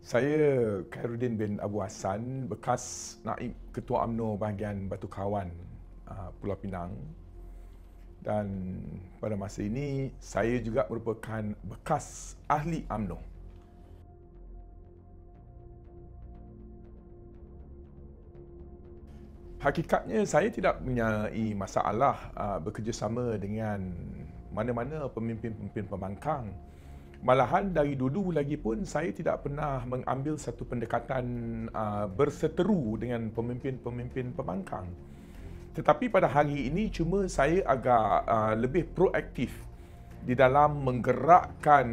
Saya Khairuddin bin Abu Hassan, bekas Naib Ketua UMNO bahagian Batu Kawan, Pulau Pinang. Dan pada masa ini, saya juga merupakan bekas ahli UMNO. Hakikatnya, saya tidak mempunyai masalah bekerjasama dengan mana-mana pemimpin-pemimpin pembangkang. Malahan dari dulu lagi pun saya tidak pernah mengambil satu pendekatan berseteru dengan pemimpin-pemimpin pembangkang. Tetapi pada hari ini cuma saya agak lebih proaktif di dalam menggerakkan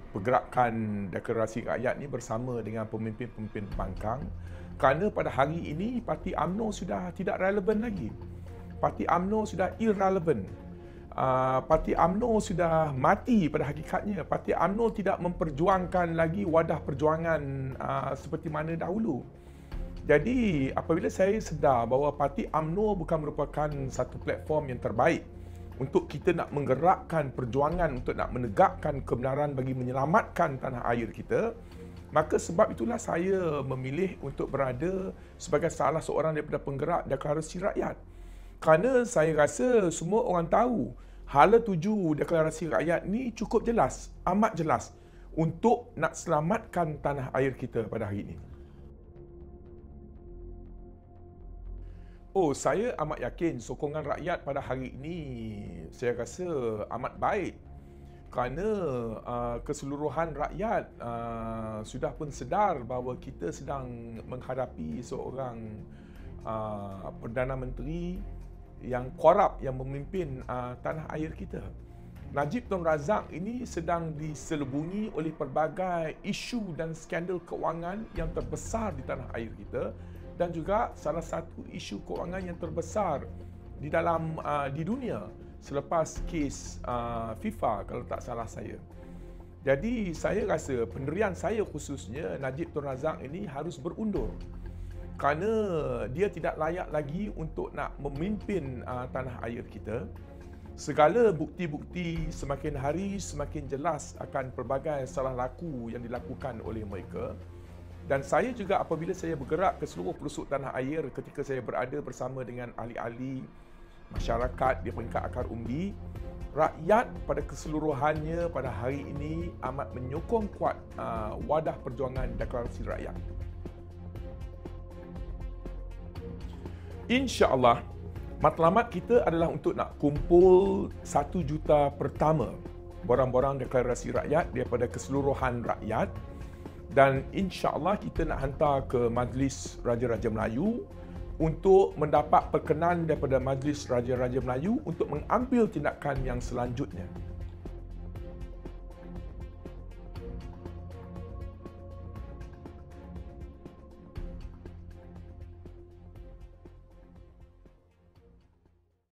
pergerakan deklarasi rakyat ni bersama dengan pemimpin-pemimpin pembangkang, kerana pada hari ini parti UMNO sudah tidak relevan lagi. Parti UMNO sudah irrelevant. Parti UMNO sudah mati pada hakikatnya. Parti UMNO tidak memperjuangkan lagi wadah perjuangan seperti mana dahulu. Jadi apabila saya sedar bahawa parti UMNO bukan merupakan satu platform yang terbaik untuk kita nak menggerakkan perjuangan untuk nak menegakkan kebenaran bagi menyelamatkan tanah air kita, maka sebab itulah saya memilih untuk berada sebagai salah seorang daripada penggerak deklarasi rakyat. Kerana saya rasa semua orang tahu hala tuju deklarasi rakyat ni cukup jelas, amat jelas untuk nak selamatkan tanah air kita pada hari ini. Oh, saya amat yakin sokongan rakyat pada hari ini saya rasa amat baik. Kerana keseluruhan rakyat sudah pun sedar bahawa kita sedang menghadapi seorang Perdana Menteri yang korup yang memimpin tanah air kita. Najib Tun Razak ini sedang diselubungi oleh pelbagai isu dan skandal kewangan yang terbesar di tanah air kita, dan juga salah satu isu kewangan yang terbesar di dunia selepas kes FIFA kalau tak salah saya. Jadi saya rasa pendirian saya khususnya Najib Tun Razak ini harus berundur, kerana dia tidak layak lagi untuk nak memimpin tanah air kita. Segala bukti-bukti semakin hari semakin jelas akan pelbagai salah laku yang dilakukan oleh mereka. Dan saya juga apabila saya bergerak ke seluruh pelosok tanah air ketika saya berada bersama dengan ahli-ahli masyarakat di peringkat akar umbi, rakyat pada keseluruhannya pada hari ini amat menyokong kuat wadah perjuangan deklarasi rakyat. InsyaAllah, matlamat kita adalah untuk nak kumpul 1 juta pertama borang-borang deklarasi rakyat daripada keseluruhan rakyat, dan insyaAllah kita nak hantar ke Majlis Raja-Raja Melayu untuk mendapat perkenan daripada Majlis Raja-Raja Melayu untuk mengambil tindakan yang selanjutnya.